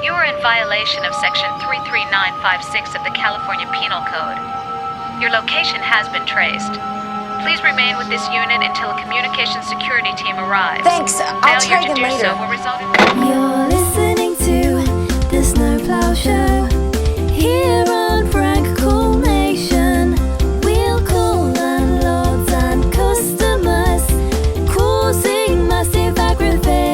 You are in violation of Section 33956 of the California Penal Code. Your location has been traced. Please remain with this unit until a communications security team arrives. Thanks. I'll try again later. So will result in... You're listening to the Snowplow Show here on Frank Cool Nation. We'll call landlords and customers, causing massive aggravation.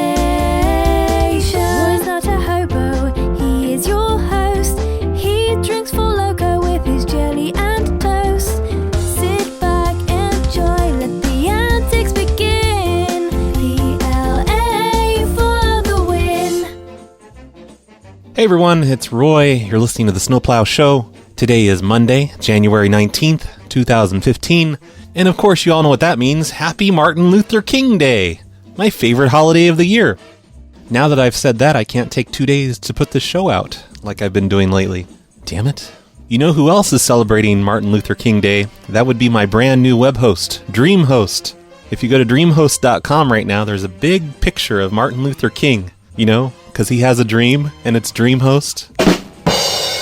Roy's not a hobo, he is your host. He drinks for loco with his jelly and toast. Sit back, enjoy, let the antics begin. PLA for the win. Hey everyone, it's Roy. You're listening to the Snowplow Show. Today is Monday, January 19th, 2015. And of course, you all know what that means. Happy Martin Luther King Day, my favorite holiday of the year. Now that I've said that, I can't take 2 days to put this show out, like I've been doing lately. Damn it. You know who else is celebrating Martin Luther King Day? That would be my brand new web host, DreamHost. If you go to dreamhost.com right now, there's a big picture of Martin Luther King, you know, because he has a dream, and it's DreamHost.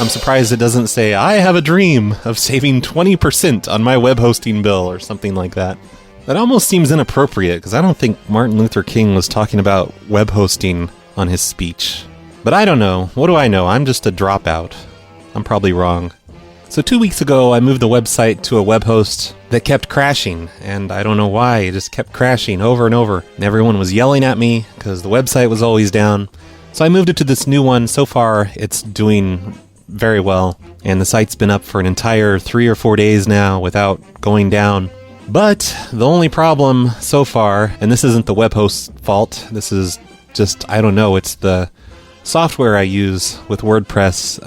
I'm surprised it doesn't say, I have a dream of saving 20% on my web hosting bill, or something like that. That almost seems inappropriate, because I don't think Martin Luther King was talking about web hosting on his speech. But I don't know. What do I know? I'm just a dropout. I'm probably wrong. So 2 weeks ago, I moved the website to a web host that kept crashing, and I don't know why. It just kept crashing over and over. And everyone was yelling at me because the website was always down. So I moved it to this new one. So far, it's doing very well, and the site's been up for an entire 3 or 4 days now without going down. But the only problem so far, and this isn't the web host's fault, this is just, I don't know, it's the software I use with WordPress.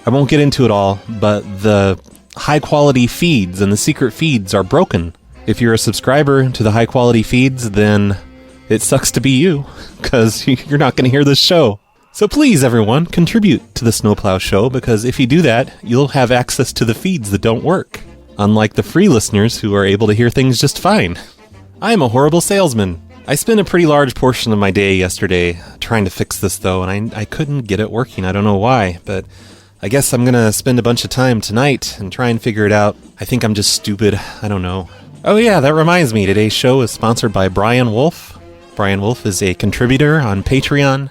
I won't get into it all, but the high-quality feeds and the secret feeds are broken. If you're a subscriber to the high-quality feeds, then it sucks to be you, because you're not going to hear this show. So please, everyone, contribute to the Snowplow Show, because if you do that, you'll have access to the feeds that don't work, unlike the free listeners who are able to hear things just fine. I'm a horrible salesman. I spent a pretty large portion of my day yesterday trying to fix this, though, and I couldn't get it working. I don't know why, but I guess I'm going to spend a bunch of time tonight and try and figure it out. I think I'm just stupid. I don't know. Oh yeah, that reminds me. Today's show is sponsored by Brian Wolf. Brian Wolf is a contributor on Patreon.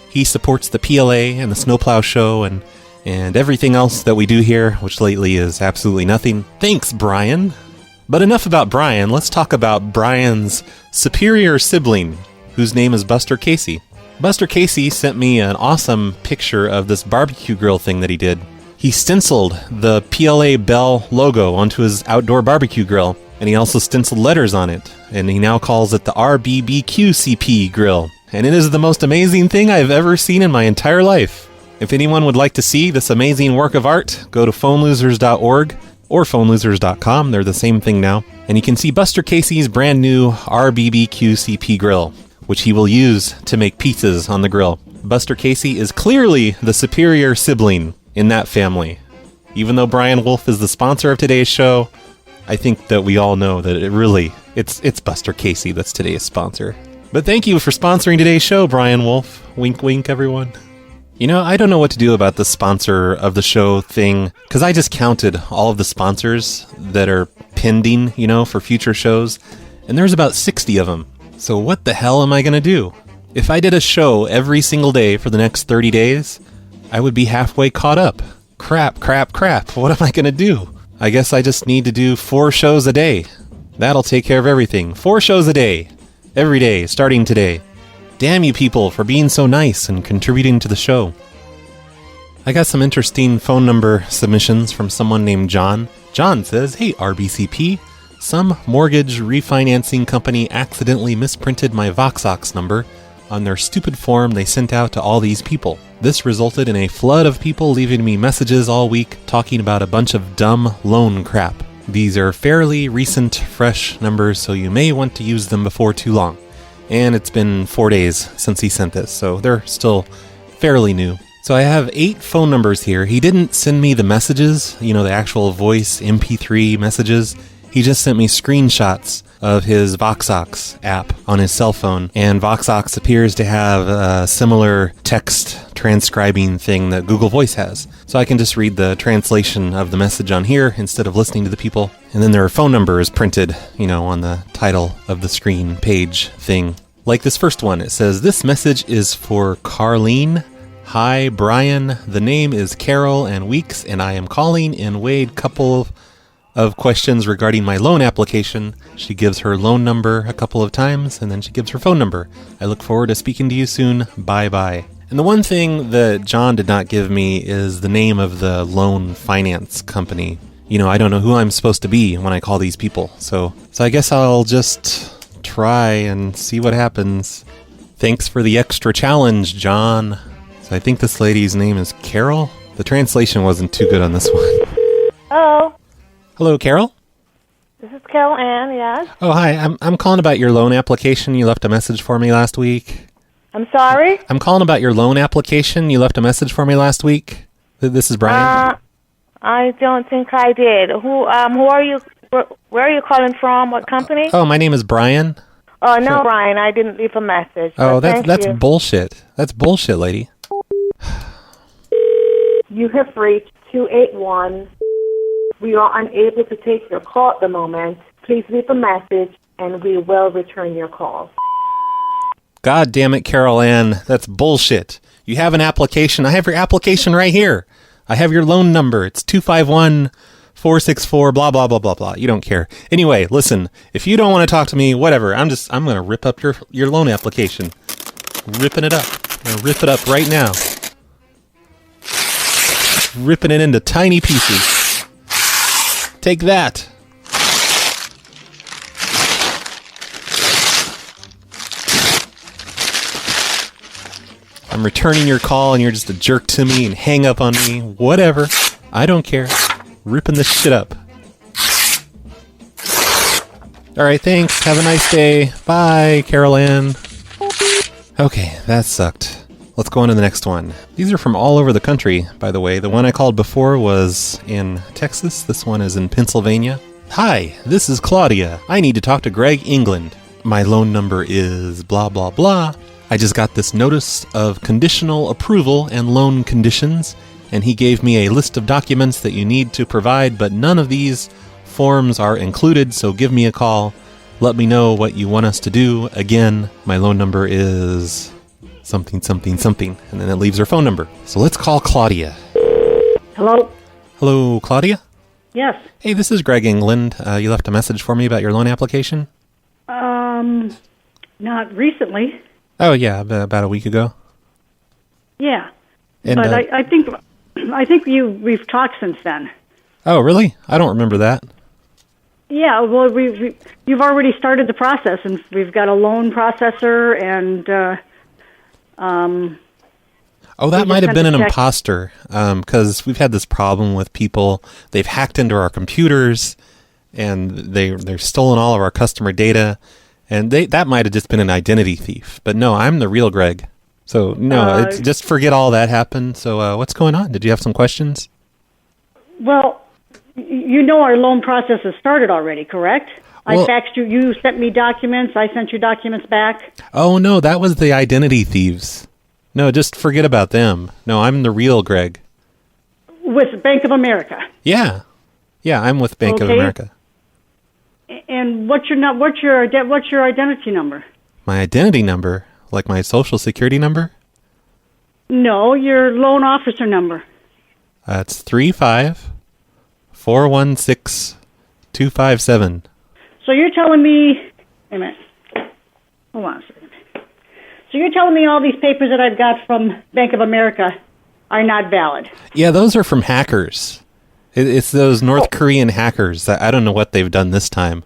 He supports the PLA and the Snowplow Show and everything else that we do here, which lately is absolutely nothing. Thanks, Brian. But enough about Brian. Let's talk about Brian's superior sibling, whose name is Buster Casey. Buster Casey sent me an awesome picture of this barbecue grill thing that he did. He stenciled the PLA Bell logo onto his outdoor barbecue grill, and he also stenciled letters on it, and he now calls it the RBCP grill. And it is the most amazing thing I've ever seen in my entire life. If anyone would like to see this amazing work of art, go to phonelosers.org or phonelosers.com. They're the same thing now. And you can see Buster Casey's brand new RBCP grill, which he will use to make pizzas on the grill. Buster Casey is clearly the superior sibling in that family. Even though Brian Wolf is the sponsor of today's show, I think that we all know that it's Buster Casey that's today's sponsor. But thank you for sponsoring today's show, Brian Wolf. Wink, wink, everyone. You know, I don't know what to do about the sponsor of the show thing, because I just counted all of the sponsors that are pending, you know, for future shows, and there's about 60 of them. So what the hell am I going to do? If I did a show every single day for the next 30 days, I would be halfway caught up. Crap. What am I going to do? I guess I just need to do 4 shows a day. That'll take care of everything. 4 shows a day. Every day, starting today. Damn you people for being so nice and contributing to the show. I got some interesting phone number submissions from someone named John. John says, "Hey RBCP, some mortgage refinancing company accidentally misprinted my Voxox number on their stupid form they sent out to all these people. This resulted in a flood of people leaving me messages all week talking about a bunch of dumb loan crap. These are fairly recent, fresh numbers, so you may want to use them before too long." And it's been 4 days since he sent this, so they're still fairly new. So I have 8 phone numbers here. He didn't send me the messages, you know, the actual voice MP3 messages. He just sent me screenshots of his VoxOx app on his cell phone, and VoxOx appears to have a similar text transcribing thing that Google Voice has. So I can just read the translation of the message on here instead of listening to the people. And then their phone number is printed, on the title of the screen page thing. Like this first one, it says, "This message is for Carlene. Hi, Brian. The name is Carol and Weeks, and I am calling in Wade couple of questions regarding my loan application." She gives her loan number a couple of times, and then she gives her phone number. "I look forward to speaking to you soon. Bye-bye." And the one thing that John did not give me is the name of the loan finance company. I don't know who I'm supposed to be when I call these people. So I guess I'll just try and see what happens. Thanks for the extra challenge, John. So I think this lady's name is Carol. The translation wasn't too good on this one. Hello. Hello, Carol? This is Carol Ann, yes. Oh, hi. I'm calling about your loan application. You left a message for me last week. I'm sorry? I'm calling about your loan application. You left a message for me last week. This is Brian. I don't think I did. Who are you? Where are you calling from? What company? Oh, my name is Brian. Oh, no, Brian, I didn't leave a message. Oh, that's you. bullshit. That's bullshit, lady. You have reached 281. We are unable to take your call at the moment. Please leave a message and we will return your call. God damn it, Carol Ann. That's bullshit. You have an application. I have your application right here. I have your loan number. It's 251-464, blah, blah, blah, blah, blah. You don't care. Anyway, listen, if you don't want to talk to me, whatever. I'm going to rip up your loan application. Ripping it up. I'm going to rip it up right now. Ripping it into tiny pieces. Take that. I'm returning your call and you're just a jerk to me and hang up on me. Whatever. I don't care. Ripping this shit up. Alright, thanks. Have a nice day. Bye, Carol Ann. Okay, that sucked. Let's go on to the next one. These are from all over the country, by the way. The one I called before was in Texas. This one is in Pennsylvania. Hi, this is Claudia. I need to talk to Greg England. My loan number is blah, blah, blah. I just got this notice of conditional approval and loan conditions, and he gave me a list of documents that you need to provide, but none of these forms are included, so give me a call. Let me know what you want us to do. Again, my loan number is something, something, something, and then it leaves her phone number. So let's call Claudia. Hello? Hello, Claudia? Yes. Hey, this is Greg England. You left a message for me about your loan application? Not recently. Oh, yeah, about a week ago. Yeah. And, but I think we've talked since then. Oh, really? I don't remember that. Yeah, well, you've already started the process, and we've got a loan processor, and oh, that might have been an imposter, because we've had this problem with people. They've hacked into our computers, and they're stolen all of our customer data, and that might have just been an identity thief. But no, I'm the real Greg. So no, it's just forget all that happened. So what's going on? Did you have some questions? Well, our loan process has started already, correct? Well, I faxed you. You sent me documents. I sent you documents back. Oh, no, that was the identity thieves. No, just forget about them. No, I'm the real Greg. With Bank of America? Yeah. Yeah, I'm with Bank of America. And what's your identity number? My identity number? Like my social security number? No, your loan officer number. It's 35416-257. So you're telling me... Wait a minute. Hold on a second. So you're telling me all these papers that I've got from Bank of America are not valid? Yeah, those are from hackers. It's those North Korean hackers. I don't know what they've done this time.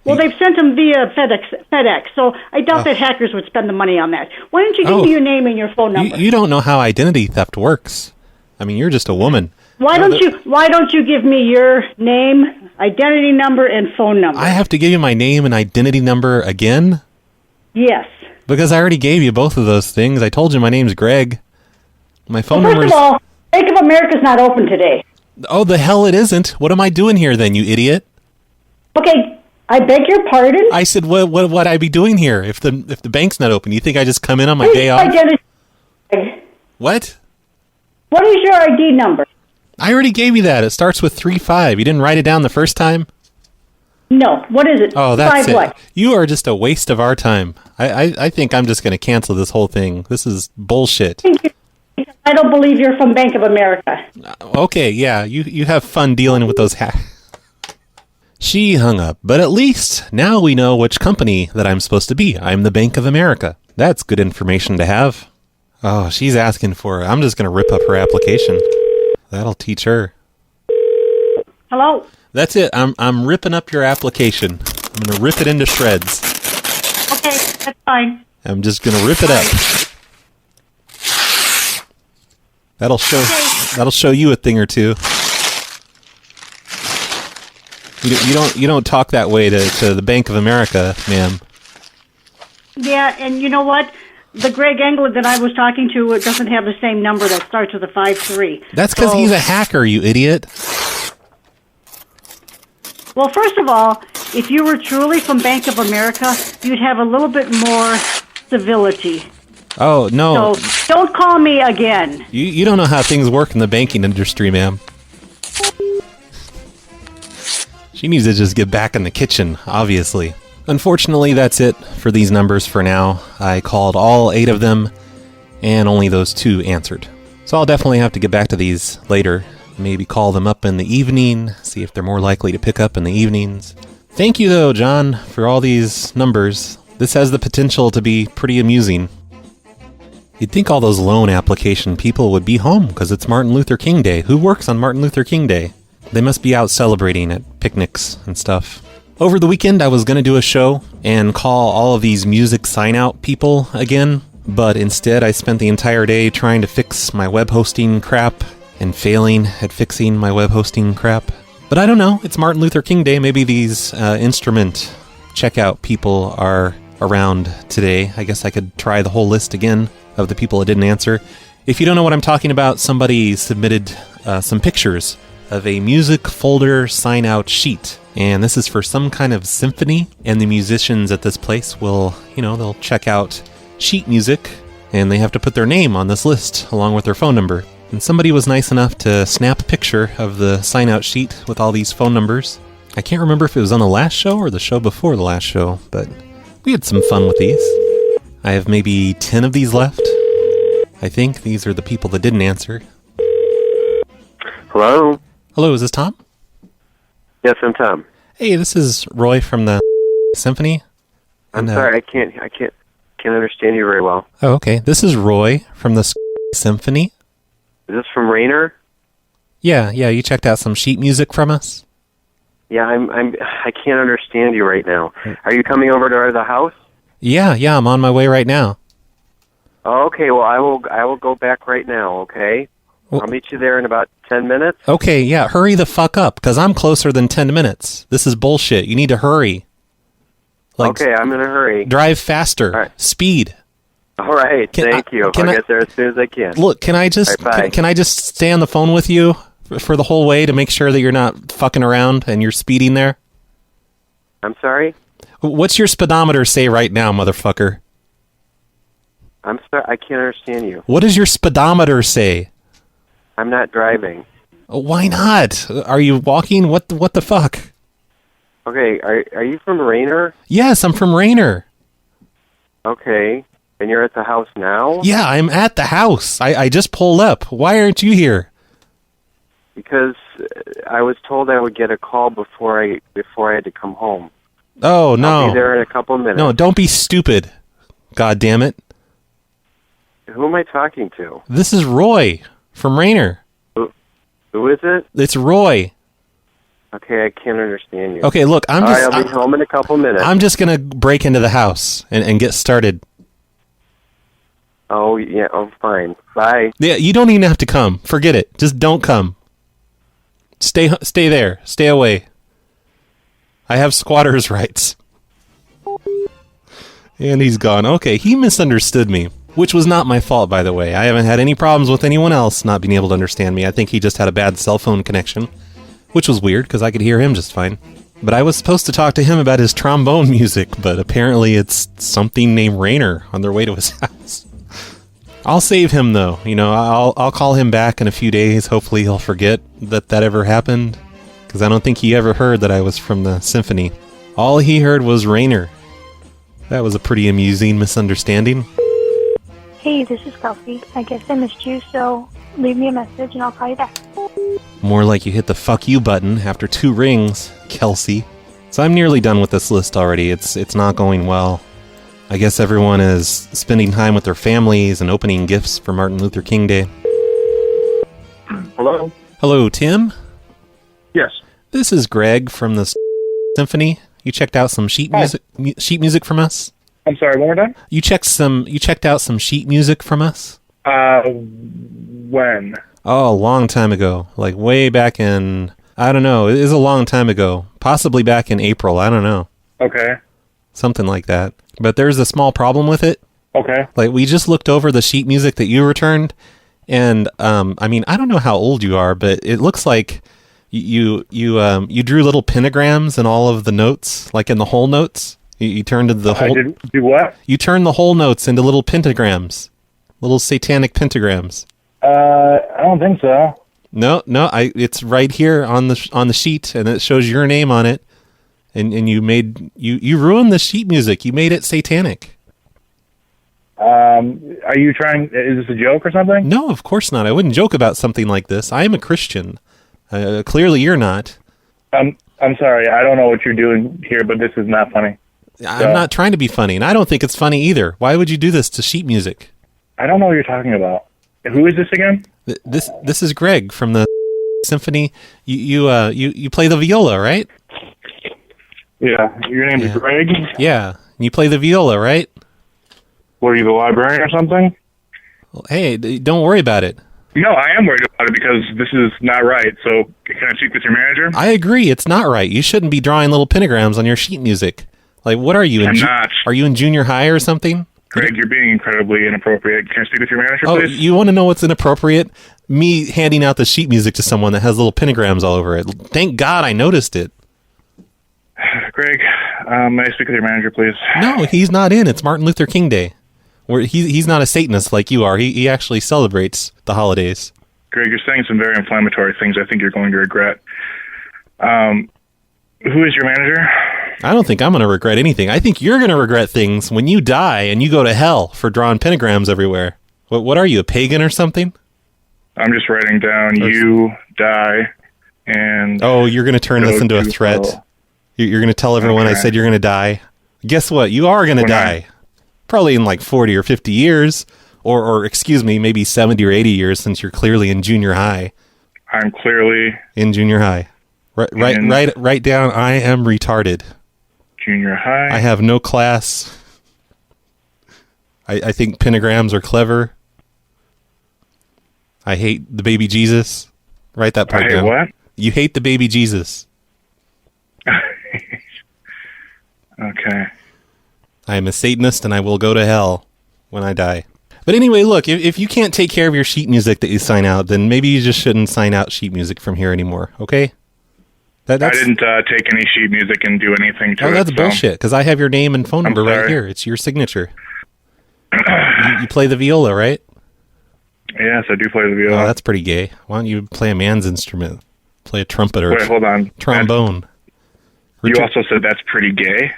Well, they've sent them via FedEx, so I doubt that hackers would spend the money on that. Why don't you give me your name and your phone number? You don't know how identity theft works. I mean, you're just a woman. Why don't you give me your name, identity number, and phone number? I have to give you my name and identity number again? Yes. Because I already gave you both of those things. I told you my name's Greg. My phone number. First of all, Bank of America's not open today. Oh, the hell it isn't. What am I doing here then, you idiot? Okay, I beg your pardon? I said, what would I be doing here if the bank's not open? You think I just come in on my day off? Identity. What? What is your ID number? I already gave you that. It starts with 35. You didn't write it down the first time? No. What is it? Oh, that's it. What? You are just a waste of our time. I think I'm just going to cancel this whole thing. This is bullshit. I don't believe you're from Bank of America. Okay, yeah, you have fun dealing with those hacks. She hung up, but at least now we know which company that I'm supposed to be. I'm the Bank of America. That's good information to have. Oh, she's asking for it. I'm just going to rip up her application. That'll teach her. Hello? That's it. I'm ripping up your application. I'm going to rip it into shreds. Okay, that's fine. I'm just going to rip it up. That'll show you a thing or two. You don't talk that way to the Bank of America, ma'am. Yeah, and you know what? The Greg Engler that I was talking to doesn't have the same number that starts with a 53. That's because he's a hacker, you idiot. Well, first of all, if you were truly from Bank of America, you'd have a little bit more civility. Oh, no. So don't call me again. You don't know how things work in the banking industry, ma'am. She needs to just get back in the kitchen, obviously. Unfortunately, that's it for these numbers for now. I called all 8 of them, and only those 2 answered. So I'll definitely have to get back to these later. Maybe call them up in the evening, see if they're more likely to pick up in the evenings. Thank you, though, John, for all these numbers. This has the potential to be pretty amusing. You'd think all those loan application people would be home because it's Martin Luther King Day. Who works on Martin Luther King Day? They must be out celebrating at picnics and stuff. Over the weekend, I was going to do a show and call all of these music sign-out people again, but instead I spent the entire day trying to fix my web hosting crap and failing at fixing my web hosting crap. But I don't know, it's Martin Luther King Day. Maybe these instrument checkout people are around today. I guess I could try the whole list again of the people that didn't answer. If you don't know what I'm talking about, somebody submitted some pictures of a music folder sign-out sheet. And this is for some kind of symphony, and the musicians at this place will, they'll check out sheet music, and they have to put their name on this list along with their phone number. And somebody was nice enough to snap a picture of the sign-out sheet with all these phone numbers. I can't remember if it was on the last show or the show before the last show, but we had some fun with these. I have maybe 10 of these left. I think these are the people that didn't answer. Hello? Hello, is this Tom? Yes, I'm Tom. Hey, this is Roy from the Symphony. I'm sorry, I can't understand you very well. Oh, okay. This is Roy from the Symphony. Is this from Rainer? Yeah, you checked out some sheet music from us? Yeah, I can't understand you right now. Are you coming over to the house? Yeah, I'm on my way right now. Oh, okay, well, I will go back right now, okay? Well, I'll meet you there in about 10 minutes. Okay, yeah, hurry the fuck up, because I'm closer than 10 minutes. This is bullshit. You need to hurry. Okay, I'm in a hurry. Drive faster. All right. Speed. All right, thank you. I'll get there as soon as I can. Look, can I just can I just stay on the phone with you for the whole way to make sure that you're not fucking around and you're speeding there? I'm sorry? What's your speedometer say right now, motherfucker? I'm sorry, I can't understand you. What does your speedometer say? I'm not driving. Why not? Are you walking? What the fuck? Okay, are you from Rainer? Yes, I'm from Rainer. Okay, and you're at the house now? Yeah, I'm at the house. I just pulled up. Why aren't you here? Because I was told I would get a call before I had to come home. Oh, no. I'll be there in a couple minutes. No, don't be stupid. God damn it. Who am I talking to? This is Roy from Rainer. Who is it? It's Roy. Okay, I can't understand you. Okay, look, I'll be home in a couple minutes. I'm just going to break into the house and get started. Oh, yeah, oh, fine. Bye. Yeah, you don't even have to come. Forget it. Just don't come. Stay there. Stay away. I have squatter's rights. And he's gone. Okay, he misunderstood me, which was not my fault, by the way. I haven't had any problems with anyone else not being able to understand me. I think he just had a bad cell phone connection, which was weird because I could hear him just fine. But I was supposed to talk to him about his trombone music, but apparently it's something named Rainer on their way to his house. I'll save him, though. You know, I'll call him back in a few days. Hopefully he'll forget that ever happened, because I don't think he ever heard that I was from the symphony. All he heard was Rainer. That was a pretty amusing misunderstanding. Hey, this is Kelsey. I guess I missed you, so leave me a message and I'll call you back. More like you hit the fuck you button after 2 rings, Kelsey. So I'm nearly done with this list already. It's not going well. I guess everyone is spending time with their families and opening gifts for Martin Luther King Day. Hello? Hello, Tim? Yes. This is Greg from the Symphony. You checked out some sheet music from us? I'm sorry, one more time? You checked out some sheet music from us? When? Oh, a long time ago. Like way back in, I don't know. It is a long time ago. Possibly back in April. I don't know. Okay. Something like that. But there's a small problem with it. Okay. Like, we just looked over the sheet music that you returned, and, I mean, I don't know how old you are, but it looks like you drew little pentagrams in all of the notes, like in the whole notes. You turned the whole... I did do what? You turned the whole notes into little pentagrams. Little satanic pentagrams. I don't think so. No, it's right here on the sheet, and it shows your name on it. And you ruined the sheet music. You made it satanic. Are you trying? Is this a joke or something? No, of course not. I wouldn't joke about something like this. I am a Christian. Clearly, you're not. I'm sorry. I don't know what you're doing here, but this is not funny. I'm not trying to be funny, and I don't think it's funny either. Why would you do this to sheet music? I don't know what you're talking about. Who is this again? This is Greg from the Symphony. You play the viola, right? Yeah. Your name is Greg? Yeah. You play the viola, right? What, are you the librarian or something? Well, hey, don't worry about it. No, I am worried about it because this is not right. So can I speak with your manager? I agree. It's not right. You shouldn't be drawing little pentagrams on your sheet music. Like, what are you? I'm not. Are you in junior high or something? Greg, you're being incredibly inappropriate. Can I speak with your manager, Oh, please? you want to know what's inappropriate? Me handing out the sheet music to someone that has little pentagrams all over it. Thank God I noticed it. Greg, may I speak with your manager, please? No, he's not in. It's Martin Luther King Day. He's not a Satanist like you are. He actually celebrates the holidays. Greg, you're saying some very inflammatory things I think you're going to regret. Who is your manager? I don't think I'm going to regret anything. I think you're going to regret things when you die and you go to hell for drawing pentagrams everywhere. What are you, a pagan or something? I'm just writing down you die and... Oh, you're going to turn this into a threat. Hell. You're going to tell everyone I said you're going to die. Guess what? You are going to die. Probably in like 40 or 50 years. Or excuse me, maybe 70 or 80 years since you're clearly in junior high. I'm clearly... In junior high. Write down, I am retarded. Junior high. I have no class. I think pentagrams are clever. I hate the baby Jesus. Write that part down. What? You hate the baby Jesus. Okay. I am a Satanist and I will go to hell when I die. But anyway, look, if you can't take care of your sheet music that you sign out, then maybe you just shouldn't sign out sheet music from here anymore, okay? I didn't take any sheet music and do anything to it. Oh, that's bullshit, because I have your name and phone number right here. It's your signature. You play the viola, right? Yes, I do play the viola. Oh, that's pretty gay. Why don't you play a man's instrument? Play a trumpet or Wait, hold on. Trombone. You also said that's pretty gay?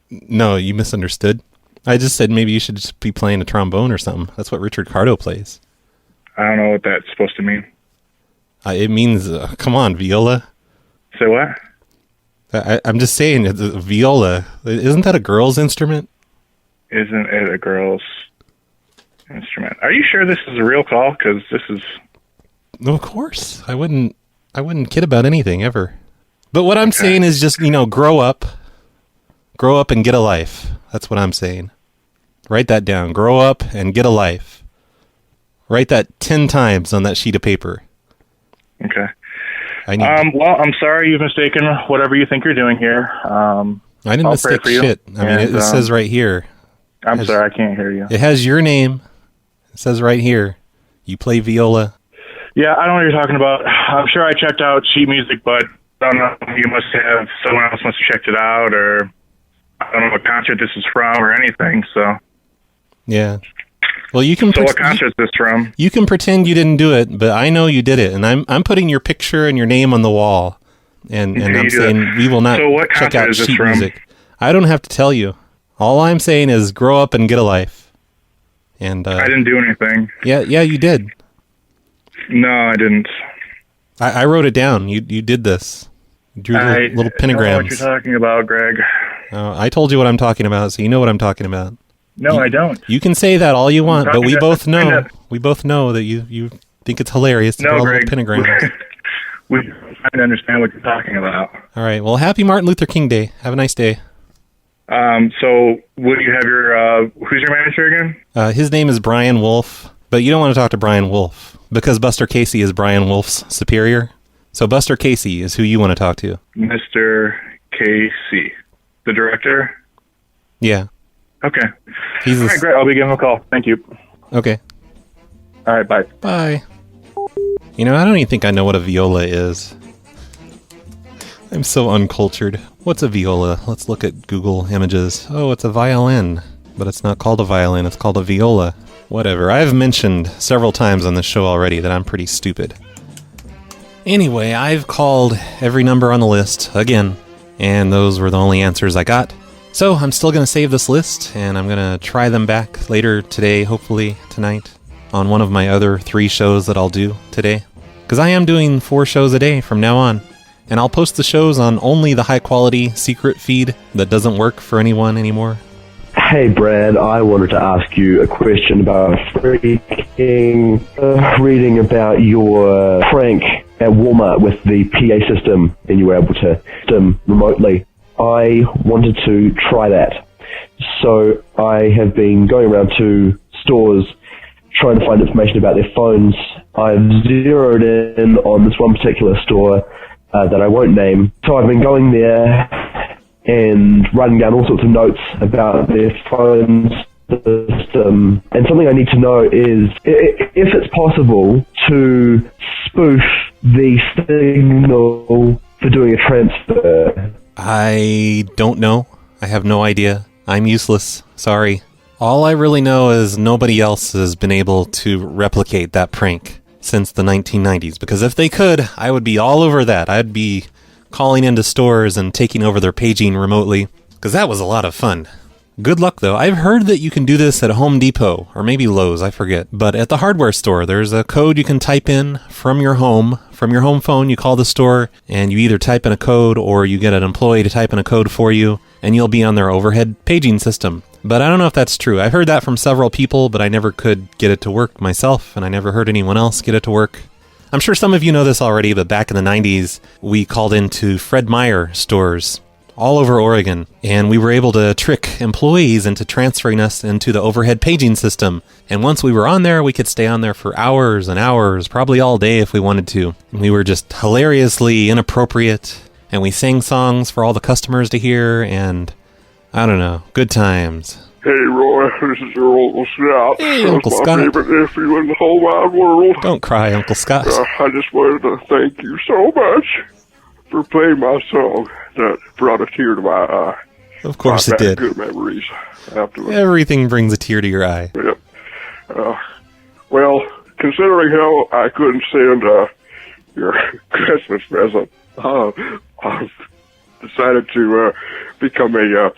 No, you misunderstood. I just said maybe you should just be playing a trombone or something. That's what Richard Cardo plays. I don't know what that's supposed to mean. It means, come on, viola. Say what? I'm just saying, it's a viola. Isn't that a girl's instrument? Isn't it a girl's instrument? Are you sure this is a real call? Because this is... No, of course. I wouldn't kid about anything, ever. But what I'm saying is just, grow up. Grow up and get a life. That's what I'm saying. Write that down. Grow up and get a life. Write that 10 times on that sheet of paper. Okay. Well, I'm sorry you've mistaken whatever you think you're doing here. I didn't mistake shit. I mean, it says right here. I'm sorry, I can't hear you. It has your name. It says right here. You play viola. Yeah, I don't know what you're talking about. I'm sure I checked out sheet music, but don't know. You must have, someone else must have checked it out, or I don't know what concert this is from or anything, so. Yeah. Well, you can. So what concert is this from? You can pretend you didn't do it, but I know you did it, and I'm putting your picture and your name on the wall, and I'm saying we will not check out sheet music. I don't have to tell you. All I'm saying is grow up and get a life. And I didn't do anything. Yeah, you did. No, I didn't. I wrote it down. You did this. You drew little pentagrams. I don't know what you're talking about, Greg. I told you what I'm talking about, so you know what I'm talking about. No, I don't. You can say that all you want, but we both know. We both know that you think it's hilarious to draw little pentagrams. We're trying to understand what you're talking about. All right. Well, happy Martin Luther King Day. Have a nice day. So, would you have your, who's your manager again? His name is Brian Wolf, but you don't want to talk to Brian Wolf because Buster Casey is Brian Wolf's superior. So Buster Casey is who you want to talk to. Mr. Casey, the director? Yeah. Okay. All right, great. I'll be giving him a call. Thank you. Okay. All right, bye. Bye. You know, I don't even think I know what a viola is. I'm so uncultured. What's a viola? Let's look at Google Images. Oh, it's a violin. But it's not called a violin, it's called a viola. Whatever. I've mentioned several times on this show already that I'm pretty stupid. Anyway, I've called every number on the list again, and those were the only answers I got. So I'm still going to save this list, and I'm going to try them back later today, hopefully tonight, on one of my other 3 shows that I'll do today. Because I am doing 4 shows a day from now on. And I'll post the shows on only the high-quality secret feed that doesn't work for anyone anymore. Hey, Brad, I wanted to ask you a question about freaking reading about your prank at Walmart with the PA system, and you were able to system remotely. I wanted to try that. So I have been going around to stores trying to find information about their phones. I've zeroed in on this one particular store that I won't name. So I've been going there and writing down all sorts of notes about their phone system. And something I need to know is if it's possible to spoof the signal for doing a transfer. I don't know. I have no idea. I'm useless. Sorry. All I really know is nobody else has been able to replicate that prank since the 1990s, because if they could, I would be all over that. I'd be calling into stores and taking over their paging remotely, because that was a lot of fun. Good luck, though. I've heard that you can do this at Home Depot, or maybe Lowe's, I forget. But at the hardware store, there's a code you can type in from your home phone. You call the store, and you either type in a code, or you get an employee to type in a code for you, and you'll be on their overhead paging system. But I don't know if that's true. I've heard that from several people, but I never could get it to work myself, and I never heard anyone else get it to work. I'm sure some of you know this already, but back in the 90s, we called into Fred Meyer stores all over Oregon, and we were able to trick employees into transferring us into the overhead paging system. And once we were on there, we could stay on there for hours and hours, probably all day if we wanted to. And we were just hilariously inappropriate, and we sang songs for all the customers to hear, and I don't know, good times. Hey, Roy, this is your Uncle Scott. Hey, Uncle Scott. My favorite nephew in the whole wide world. Don't cry, Uncle Scott. I just wanted to thank you so much for playing my song that brought a tear to my eye. Of course it did. Good memories afterwards. Everything brings a tear to your eye. Yep. Well, considering how I couldn't send your Christmas present, I've decided to become a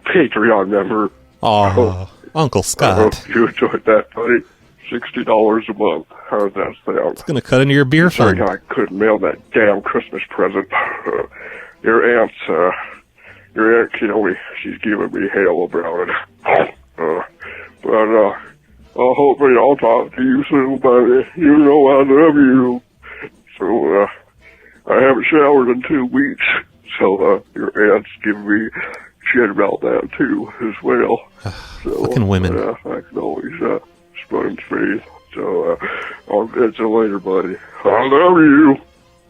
Patreon member. Oh, Uncle Scott. I hope you enjoyed that, buddy. $60 a month. How's that sound? It's going to cut into your beer fund. Sorry, I couldn't mail that damn Christmas present. Your aunt, she's giving me hell about it. But hopefully I'll talk to you soon, buddy. You know I love you. So, I haven't showered in 2 weeks. So, your aunt's giving me shit about that, too, as well. So, fucking women. I can always, sponge faith. So, I'll catch you later, buddy. I love you.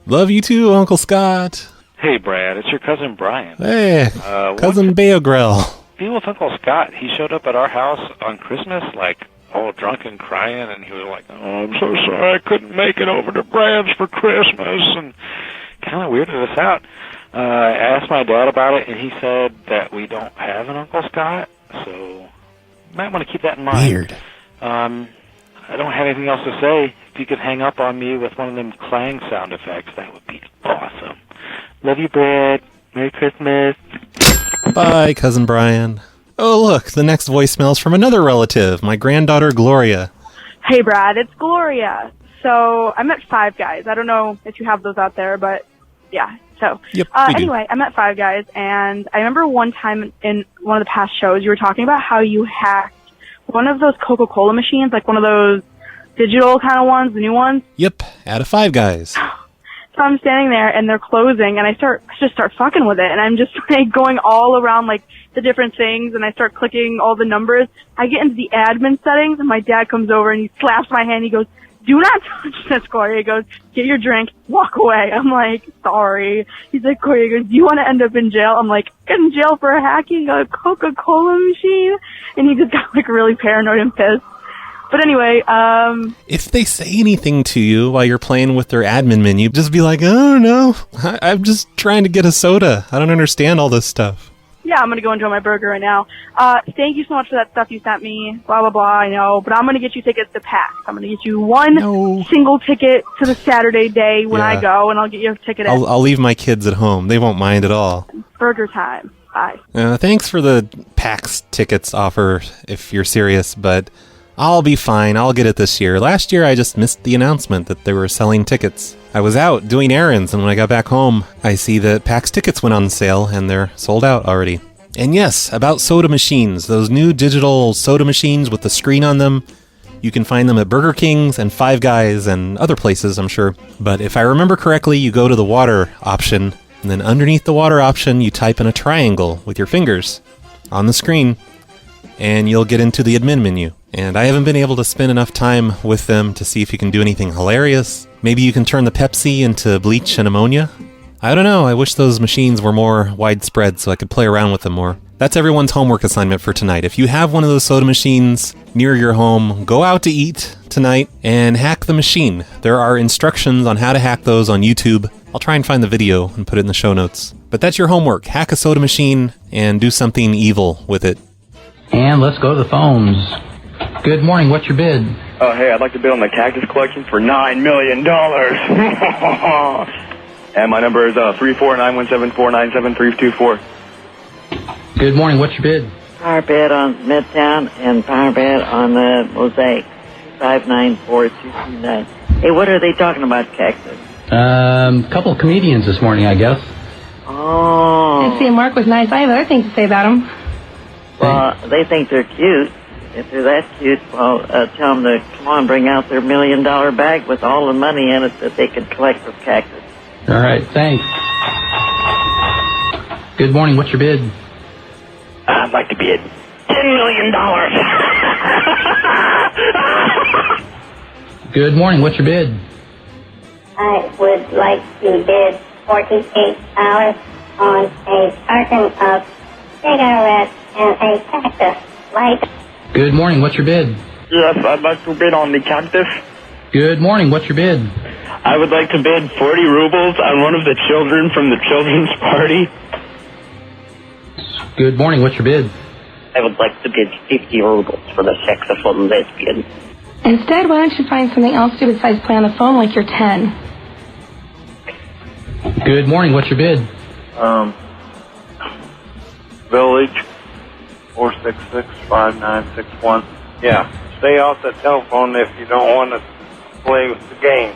Love you too, Uncle Scott. Hey, Brad, it's your cousin Brian. Hey, cousin Beogrel. Deal with Uncle Scott. He showed up at our house on Christmas, like, all drunk and crying, and he was like, "Oh, I'm so sorry I couldn't make it over to Brad's for Christmas," and kind of weirded us out. I asked my dad about it, and he said that we don't have an Uncle Scott, so might want to keep that in mind. Weird. I don't have anything else to say. If you could hang up on me with one of them clang sound effects, that would be awesome. Love you, Brad. Merry Christmas. Bye, Cousin Brian. Oh, look, the next voicemail's from another relative, my granddaughter, Gloria. Hey, Brad, it's Gloria. So I'm at Five Guys. I don't know if you have those out there, but yeah. So yep, anyway, I'm at Five Guys, and I remember one time in one of the past shows, you were talking about how you hacked one of those Coca-Cola machines, like one of those digital kind of ones, the new ones. Yep, at a Five Guys. So I'm standing there, and they're closing, and I just start fucking with it, and I'm just like going all around like the different things, and I start clicking all the numbers. I get into the admin settings, and my dad comes over, and he slaps my hand. He goes, "Do not touch this, Gloria." He goes, "Get your drink, walk away." I'm like, "Sorry." He's like, "Gloria," he goes, "Do you want to end up in jail?" I'm like, "In jail for hacking a Coca-Cola machine?" And he just got like really paranoid and pissed. But anyway, if they say anything to you while you're playing with their admin menu, just be like, "Oh no, I'm just trying to get a soda. I don't understand all this stuff." Yeah, I'm going to go enjoy my burger right now. Thank you so much for that stuff you sent me. Blah, blah, blah, I know. But I'm going to get you tickets to PAX. I'm going to get you one single ticket to the Saturday day when I go, and I'll get you a ticket. I'll leave my kids at home. They won't mind at all. Burger time. Bye. Thanks for the PAX tickets offer, if you're serious, but I'll be fine. I'll get it this year. Last year, I just missed the announcement that they were selling tickets. I was out doing errands, and when I got back home, I see that PAX tickets went on sale, and they're sold out already. And yes, about soda machines, those new digital soda machines with the screen on them, you can find them at Burger King's and Five Guys and other places, I'm sure. But if I remember correctly, you go to the water option, and then underneath the water option, you type in a triangle with your fingers on the screen, and you'll get into the admin menu. And I haven't been able to spend enough time with them to see if you can do anything hilarious. Maybe you can turn the Pepsi into bleach and ammonia? I don't know, I wish those machines were more widespread so I could play around with them more. That's everyone's homework assignment for tonight. If you have one of those soda machines near your home, go out to eat tonight and hack the machine. There are instructions on how to hack those on YouTube. I'll try and find the video and put it in the show notes. But that's your homework. Hack a soda machine and do something evil with it. And let's go to the phones. Good morning, what's your bid? Oh, hey, I'd like to bid on the Cactus collection for $9 million. And my number is 34917497324. Good morning, what's your bid? Power bid on Midtown and power bid on the Mosaic. 594229. Hey, what are they talking about, Cactus? Couple of comedians this morning, I guess. Oh. I see Mark was nice. I have other things to say about him. Well, they think they're cute. If they're that cute, well, tell them to come on, bring out their $1 million bag with all the money in it that they can collect from Cactus. All right, thanks. Good morning, what's your bid? I'd like to bid $10 million. Good morning, what's your bid? I would like to bid $48 on a carton of cigarettes and a Cactus light. Good morning, what's your bid? Yes, I'd like to bid on the Cactus. Good morning, what's your bid? I would like to bid 40 rubles on one of the children from the children's party. Good morning, what's your bid? I would like to bid 50 rubles for the saxophone lesbian. Instead, why don't you find something else to do besides play on the phone like you're 10? Good morning, what's your bid? Village 466-5961. Yeah, stay off the telephone if you don't want to play with the game.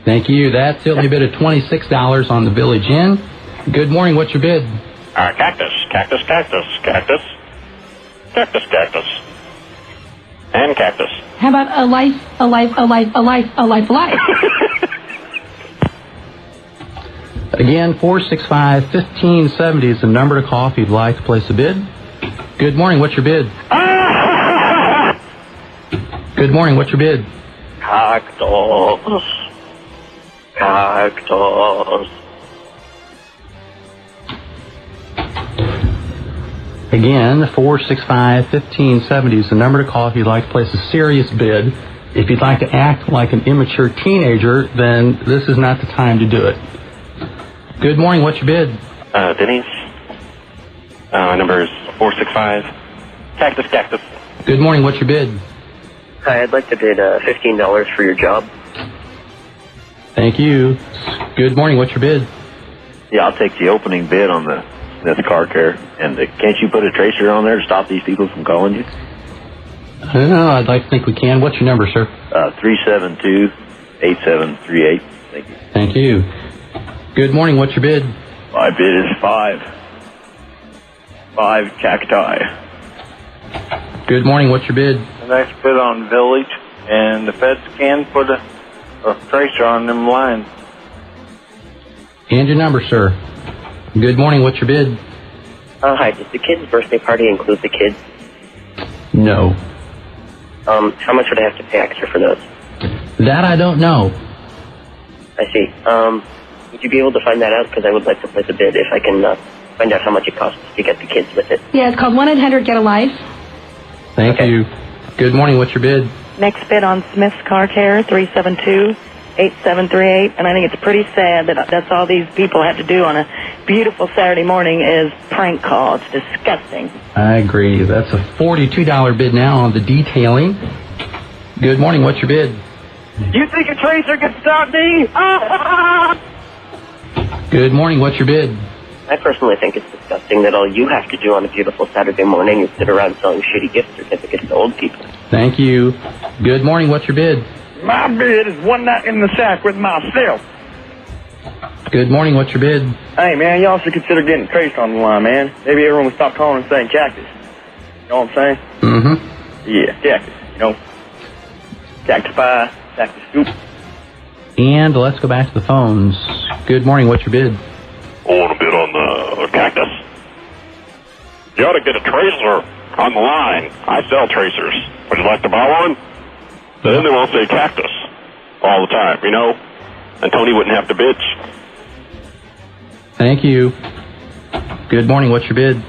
Thank you. That's it. We bid at $26 on the Village Inn. Good morning, what's your bid? Cactus, Cactus, Cactus, Cactus, Cactus, Cactus, and Cactus. How about a life? Again, 465-1570 is the number to call if you'd like to place a bid. Good morning, what's your bid? Good morning, what's your bid? Cactus. Cactus. Again, 465-1570 is the number to call if you'd like to place a serious bid. If you'd like to act like an immature teenager, then this is not the time to do it. Good morning, what's your bid? Denny's. Number is 465. Cactus. Good morning, what's your bid? Hi, I'd like to bid $15 for your job. Thank you. Good morning, what's your bid? Yeah, I'll take the opening bid on the Smith car care. And can't you put a tracer on there to stop these people from calling you? I don't know, I'd like to think we can. What's your number, sir? 372-8738. Thank you. Thank you. Good morning, what's your bid? My bid is 5 cacti. Good morning, what's your bid? The next bid on Village, and the feds can put a tracer on them lines. And your number, sir. Good morning, what's your bid? Hi, does the kid's birthday party include the kids? No. How much would I have to pay extra for those? That I don't know. I see. Would you be able to find that out? Because I would like to place a bid if I can find out how much it costs to get the kids with it. Yeah, it's called 1-800-GET-A-LIFE. Thank you. Good morning, what's your bid? Next bid on Smith's Car Care, 372-8738. And I think it's pretty sad that that's all these people have to do on a beautiful Saturday morning is prank call. It's disgusting. I agree. That's a $42 bid now on the detailing. Good morning, what's your bid? You think a tracer can stop me? Good morning, what's your bid? I personally think it's disgusting that all you have to do on a beautiful Saturday morning is sit around selling shitty gift certificates to old people. Thank you. Good morning, what's your bid? My bid is one night in the sack with myself. Good morning, what's your bid? Hey, man, y'all should consider getting traced on the line, man. Maybe everyone would stop calling and saying Cactus. You know what I'm saying? Mm-hmm. Yeah, Cactus, you know. Cactus pie, Cactus scoop. And let's go back to the phones. Good morning, what's your bid? I want to bid on the Cactus. You ought to get a tracer on the line. I sell tracers. Would you like to buy one? Then they won't say Cactus all the time, you know? And Tony wouldn't have to bitch. Thank you. Good morning, what's your bid?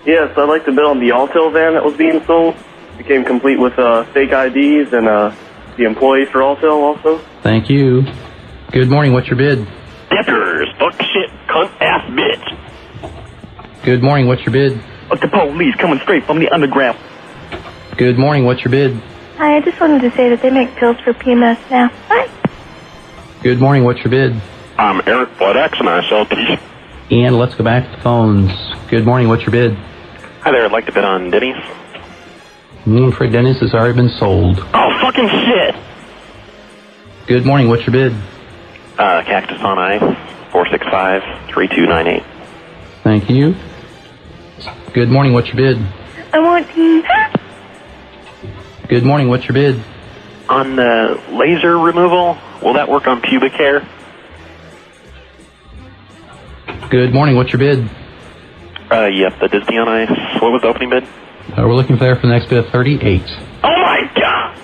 Yes, I'd like to bid on the Altel van that was being sold. It came complete with fake IDs and the employee for Altel also. Thank you. Good morning, what's your bid? Dippers, fuck shit, cunt ass bitch. Good morning, what's your bid? Fuck the police coming straight from the underground. Good morning, what's your bid? Hi, I just wanted to say that they make pills for PMS now. Bye. Good morning, what's your bid? I'm Eric Bloodaxe and I sell teeth. And let's go back to the phones. Good morning, what's your bid? Hi there, I'd like to bid on Denny's. I'm afraid Dennis has already been sold. Oh, fucking shit! Good morning, what's your bid? Cactus on Ice, 465-3298. Thank you. Good morning, what's your bid? I want tea. Good morning, what's your bid? On the laser removal, will that work on pubic hair? Good morning, what's your bid? Yep, the Disney on Ice. What was the opening bid? We're looking for the next bid of 38. Oh my god!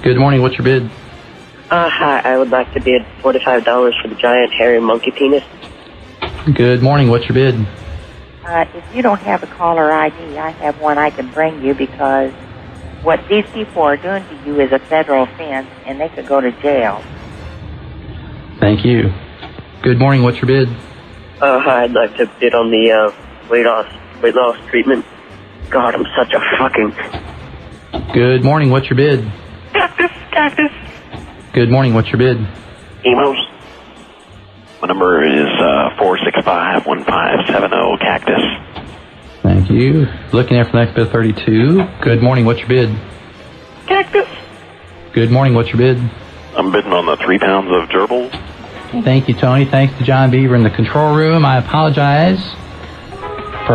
Good morning, what's your bid? Hi, I would like to bid $45 for the giant hairy monkey penis. Good morning, what's your bid? If you don't have a caller ID, I have one I can bring you because what these people are doing to you is a federal offense and they could go to jail. Thank you. Good morning, what's your bid? Hi, I'd like to bid on the weight loss treatment. God, I'm such a fucking... Good morning, what's your bid? Cactus. Good morning, what's your bid? Emos. My number is 465-1570 Cactus. Thank you. Looking at the next bid, 32. Good morning, what's your bid? Cactus. Good morning, what's your bid? I'm bidding on the 3 pounds of gerbils. Thank you, Tony. Thanks to John Beaver in the control room. I apologize to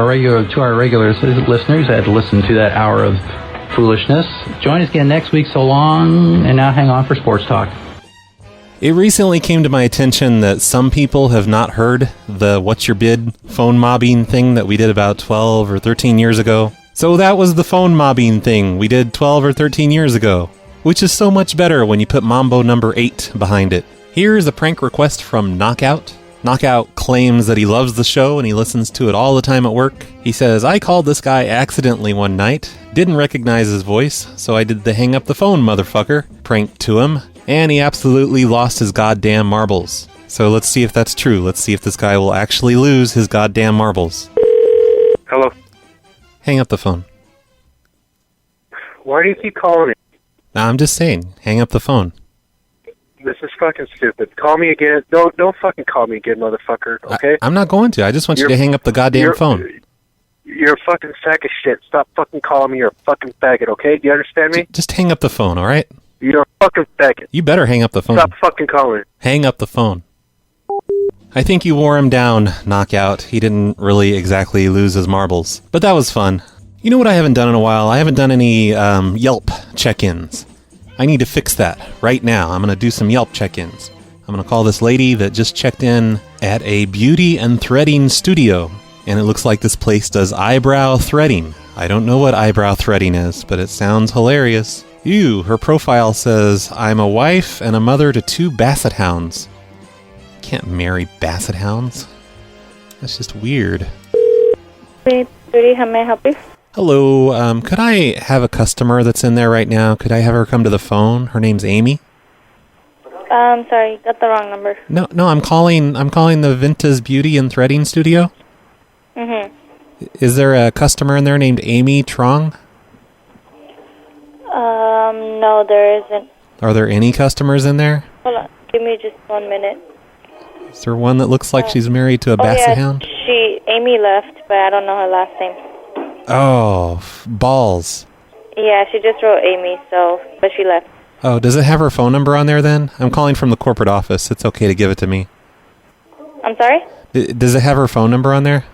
our regular listeners that had to listen to that hour of foolishness. Join us again next week. So long, and now hang on for Sports Talk. It recently came to my attention that some people have not heard the What's Your Bid phone mobbing thing that we did about 12 or 13 years ago. So that was the phone mobbing thing we did 12 or 13 years ago, which is so much better when you put Mambo number 8 behind it. Here's a prank request from Knockout. Knockout claims that he loves the show and he listens to it all the time at work. He says, I called this guy accidentally one night, didn't recognize his voice, so I did the hang up the phone motherfucker prank to him, and he absolutely lost his goddamn marbles. So let's see if that's true. Let's see if this guy will actually lose his goddamn marbles. Hello. Hang up the phone. Why do you keep calling me? No, I'm just saying. Hang up the phone. This is fucking stupid. Call me again. Don't fucking call me again, motherfucker. Okay? I'm not going to. I just want you to hang up the goddamn phone. You're a fucking sack of shit. Stop fucking calling me. You're a fucking faggot, okay? Do you understand me? Just hang up the phone, all right? You're a fucking faggot. You better hang up the phone. Stop fucking calling. Hang up the phone. I think you wore him down, Knockout. He didn't really exactly lose his marbles. But that was fun. You know what I haven't done in a while? I haven't done any Yelp check-ins. I need to fix that right now. I'm going to do some Yelp check-ins. I'm going to call this lady that just checked in at a beauty and threading studio. And it looks like this place does eyebrow threading. I don't know what eyebrow threading is, but it sounds hilarious. Ew, her profile says, I'm a wife and a mother to 2 basset hounds. Can't marry basset hounds. That's just weird. Judy, how may I help you? Hello, could I have a customer that's in there right now? Could I have her come to the phone? Her name's Amy. Sorry, you got the wrong number. No, I'm calling the Vinta's Beauty and Threading Studio. Mm-hmm. Is there a customer in there named Amy Trong? No, there isn't. Are there any customers in there? Hold on, give me just 1 minute. Is there one that looks like she's married to a basset hound? Amy left, but I don't know her last name. Oh, balls. Yeah, she just wrote Amy, but she left. Oh, does it have her phone number on there then? I'm calling from the corporate office. It's okay to give it to me. I'm sorry? Does it have her phone number on there?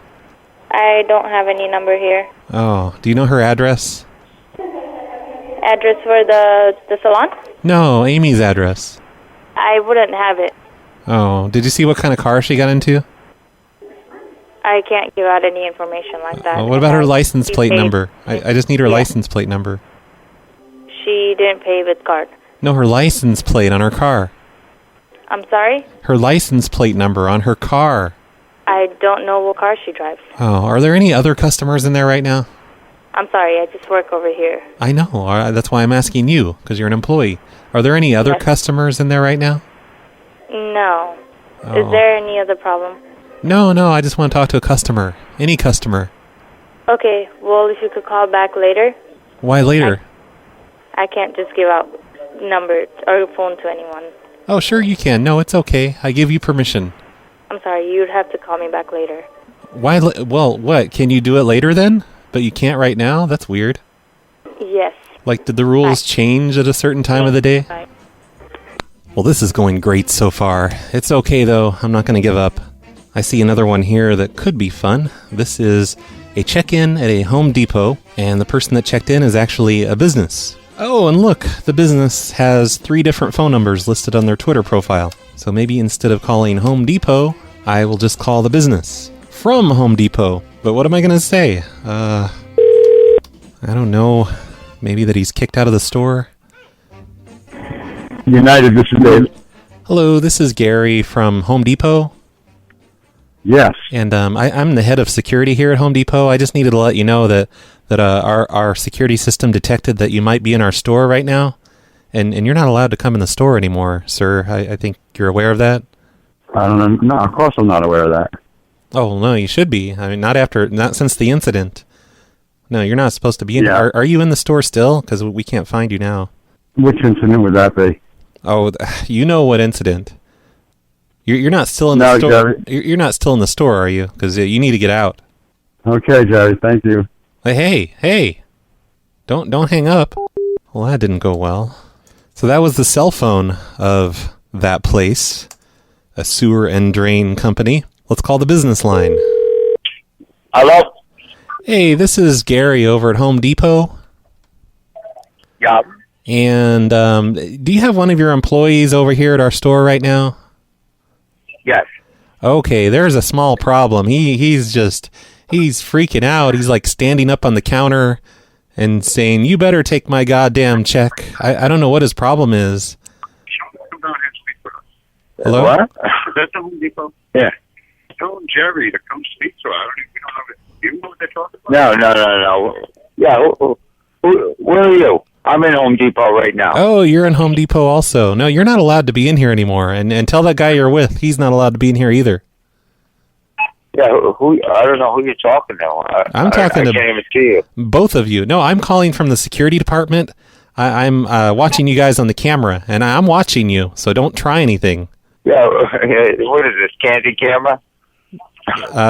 I don't have any number here. Oh, do you know her address? Address for the salon? No, Amy's address. I wouldn't have it. Oh, did you see what kind of car she got into? I can't give out any information like that. Oh, what about her license plate number? I just need her license plate number. She didn't pay with card. No, her license plate on her car. I'm sorry? Her license plate number on her car. I don't know what car she drives. Oh, are there any other customers in there right now? I'm sorry, I just work over here. I know. That's why I'm asking you, because you're an employee. Are there any other customers in there right now? No. Oh. Is there any other problem? No, I just want to talk to a customer. Any customer. Okay, well, if you could call back later. Why later? I can't just give out numbers or phone to anyone. Oh, sure you can. No, it's okay. I give you permission. I'm sorry, you'd have to call me back later. Why? Well, what? Can you do it later then? But you can't right now? That's weird. Yes. Like, did the rules change at a certain time of the day? Bye. Well, this is going great so far. It's okay, though. I'm not going to give up. I see another one here that could be fun. This is a check-in at a Home Depot, and the person that checked in is actually a business. Oh, and look, the business has 3 different phone numbers listed on their Twitter profile. So maybe instead of calling Home Depot, I will just call the business from Home Depot. But what am I going to say? I don't know. Maybe that he's kicked out of the store? United, this is Dave. Hello, this is Gary from Home Depot. Yes. And I'm the head of security here at Home Depot. I just needed to let you know that our security system detected that you might be in our store right now. And you're not allowed to come in the store anymore, sir. I think you're aware of that? I don't know. No, of course I'm not aware of that. Oh, no, you should be. I mean, not since the incident. No, you're not supposed to be in. Yeah. Are you in the store still? Because we can't find you now. Which incident would that be? Oh, you know what incident? You're not still in the store. Jerry. You're not still in the store, are you? Because you need to get out. Okay, Jerry. Thank you. Hey! Don't hang up. Well, that didn't go well. So that was the cell phone of that place, a sewer and drain company. Let's call the business line. Hello? Hey, this is Gary over at Home Depot. Yeah. And do you have one of your employees over here at our store right now? Yes. Okay, there's a small problem. He's freaking out. He's like standing up on the counter and saying, "You better take my goddamn check." I don't know what his problem is. Hello? What? That's the Home Depot. Yeah. Tell Jerry to come speak to her. I don't even know. You know what they're talking about? No. Yeah, where are you? I'm in Home Depot right now. Oh, you're in Home Depot also. No, you're not allowed to be in here anymore. And tell that guy you're with, he's not allowed to be in here either. Yeah, who? I don't know who you're talking to. I'm talking I to can't even see you. both of you. No, I'm calling from the security department. I'm watching you guys on the camera, and I'm watching you, so don't try anything. Yeah, what is this, candy camera?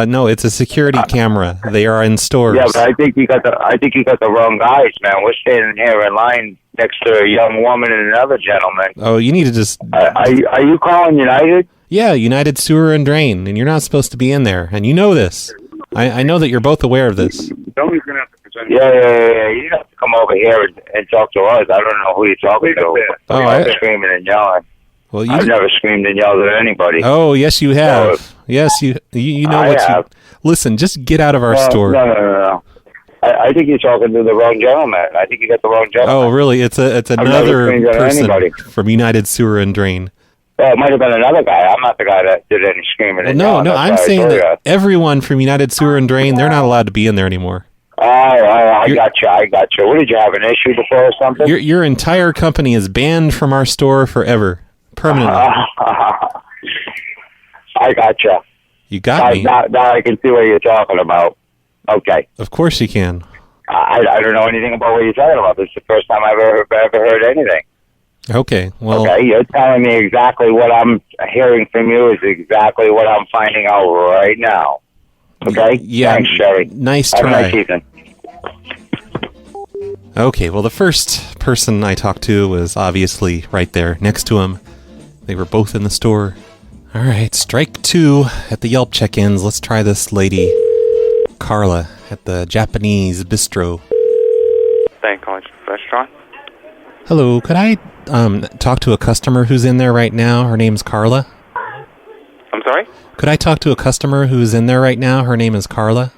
No, it's a security camera. They are in stores. Yeah, but I think you got the wrong guys, man. We're standing here in line next to a young woman and another gentleman. Oh, you need to just... Are you calling United? Yeah, United Sewer and Drain, and you're not supposed to be in there, and you know this. I know that you're both aware of this. Somebody's gonna have to present. Yeah. You have to come over here and talk to us. I don't know who you're talking to. I'm screaming and yelling. Well, I've never screamed and yelled at anybody. Oh, yes, you have. Yes, you know I what have. Listen, just get out of our store. No. I think you're talking to the wrong gentleman. I think you got the wrong gentleman. Oh, really? It's another person from United Sewer and Drain. Well, it might have been another guy. I'm not the guy that did any screaming and yelling. No, I'm saying that everyone from United Sewer and Drain, they're not allowed to be in there anymore. Oh, I got you. What, did you have an issue before or something? Your entire company is banned from our store forever. Permanently. I got you. You got me. Now I can see what you're talking about. Okay. Of course you can. I don't know anything about what you're talking about. This is the first time I've ever heard anything. Okay, well... Okay, you're telling me exactly what I'm hearing from you is exactly what I'm finding out right now. Okay? Yeah. Thanks, Sherry. Nice Have a try. nice evening. Okay, well, the first person I talked to was obviously right there next to him. They were both in the store. All right, strike 2 at the Yelp check-ins. Let's try this lady, Carla, at the Japanese bistro. Thank College Restaurant. Hello, could I talk to a customer who's in there right now? Her name's Carla. I'm sorry? Could I talk to a customer who's in there right now? Her name is Carla.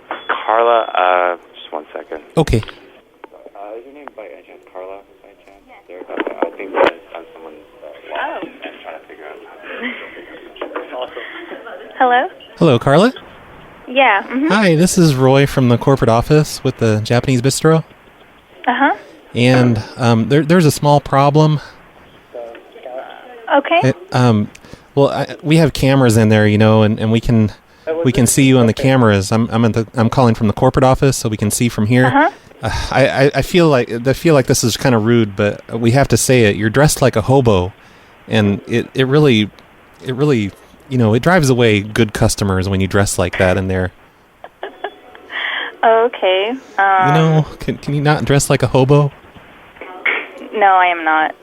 Carla, just 1 second. Okay. Is your name by any chance Carla? By chance? Yes. I think that someone's lost and trying to figure out. Hello? Hello, Carla. Yeah. Mm-hmm. Hi, this is Roy from the corporate office with the Japanese bistro. Uh-huh. And there's a small problem. Okay. We have cameras in there, and we can see you on the cameras. I'm calling from the corporate office, so we can see from here. Uh-huh. I feel like this is kind of rude, but we have to say it. You're dressed like a hobo, and it really it drives away good customers when you dress like that in there. Okay. Can you not dress like a hobo? No, I am not.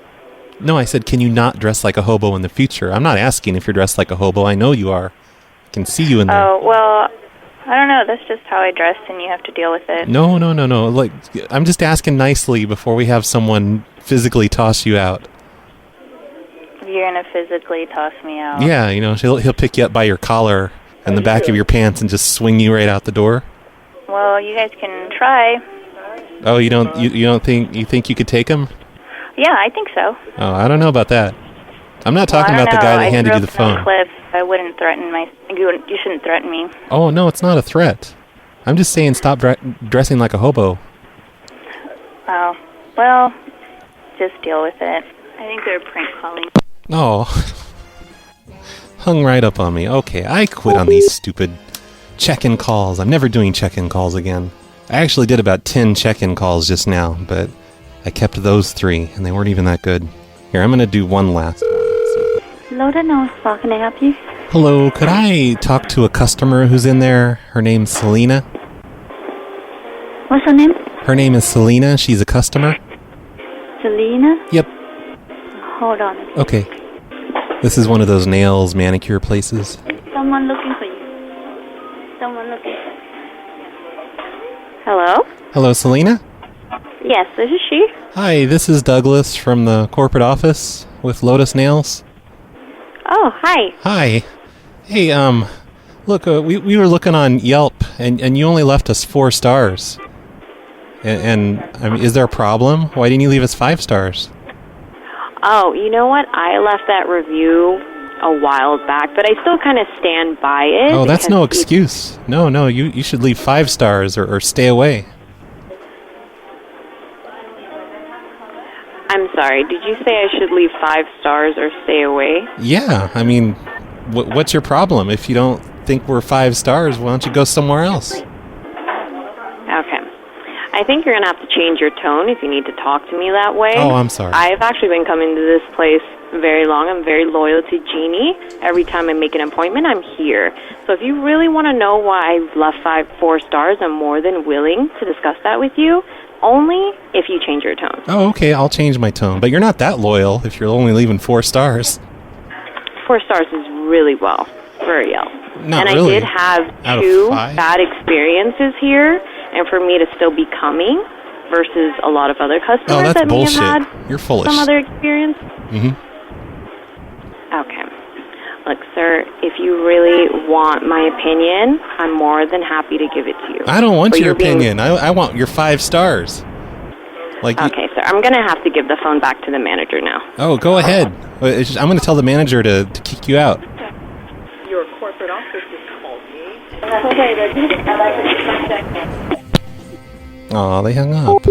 No, I said, can you not dress like a hobo in the future? I'm not asking if you're dressed like a hobo. I know you are. I can see you in there. Oh, well, I don't know. That's just how I dress, and you have to deal with it. No. Like, I'm just asking nicely before we have someone physically toss you out. You're going to physically toss me out. Yeah, he'll pick you up by your collar and the back of your pants and just swing you right out the door. Well, you guys can try. Oh, you don't think you could take him? Yeah, I think so. Oh, I don't know about that. I'm not talking about the guy that handed you the phone. I wouldn't threaten you shouldn't threaten me. Oh, no, it's not a threat. I'm just saying stop dressing like a hobo. Oh, well, just deal with it. I think they're prank calling. Oh, hung right up on me. Okay, I quit on these stupid check-in calls. I'm never doing check-in calls again. I actually did about 10 check-in calls just now, but I kept those 3, and they weren't even that good. Here, I'm going to do one last. Hello, how can I help you? Hello, could I talk to a customer who's in there? Her name's Selena. What's her name? Her name is Selena. She's a customer. Selena? Yep. Hold on. Okay. This is one of those nails manicure places. Someone looking for you. Hello? Hello, Selena? Yes, this is she. Hi, this is Douglas from the corporate office with Lotus Nails. Oh, hi. Hi. Hey, look, we were looking on Yelp, and you only left us 4 stars. And I mean, is there a problem? Why didn't you leave us 5 stars? Oh, you know what? I left that review a while back, but I still kind of stand by it. Oh, that's no excuse. No, you should leave 5 stars or stay away. I'm sorry, did you say I should leave 5 stars or stay away? Yeah, I mean, what's your problem? If you don't think we're 5 stars, why don't you go somewhere else? Okay. I think you're going to have to change your tone if you need to talk to me that way. Oh, I'm sorry. I've actually been coming to this place very long. I'm very loyal to Jeannie. Every time I make an appointment, I'm here. So if you really want to know why I've left 4 stars, I'm more than willing to discuss that with you, only if you change your tone. Oh, okay, I'll change my tone. But you're not that loyal if you're only leaving 4 stars. 4 stars is really well for a Yelp. Not and really. I did have Out of 2 5? bad experiences here, and for me to still be coming versus a lot of other customers that's that bullshit. may have had You're foolish. some other experience. Mm-hmm. Okay. Look, sir, if you really want my opinion, I'm more than happy to give it to you. I don't want But your you're being- opinion. I want your 5 stars. Okay, sir, I'm going to have to give the phone back to the manager now. Oh, go ahead. I'm going to tell the manager to kick you out. Your corporate office just called me. Aw, they hung up.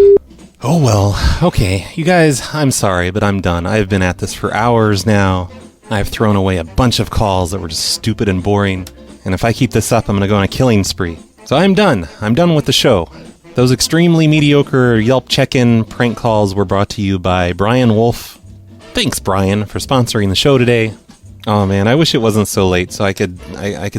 Oh well, okay. You guys, I'm sorry, but I'm done. I've been at this for hours now. I've thrown away a bunch of calls that were just stupid and boring. And if I keep this up, I'm going to go on a killing spree. So I'm done. I'm done with the show. Those extremely mediocre Yelp check-in prank calls were brought to you by Brian Wolf. Thanks, Brian, for sponsoring the show today. Oh man, I wish it wasn't so late so I could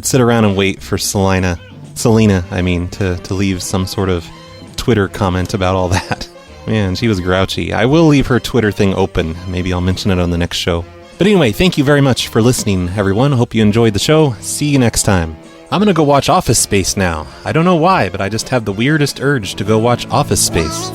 sit around and wait for Selena, to leave some sort of Twitter comment about all that. Man, she was grouchy. I will leave her Twitter thing open. Maybe I'll mention it on the next show. But anyway, thank you very much for listening, everyone. Hope you enjoyed the show. See you next time. I'm gonna go watch Office Space now. I don't know why, but I just have the weirdest urge to go watch Office Space.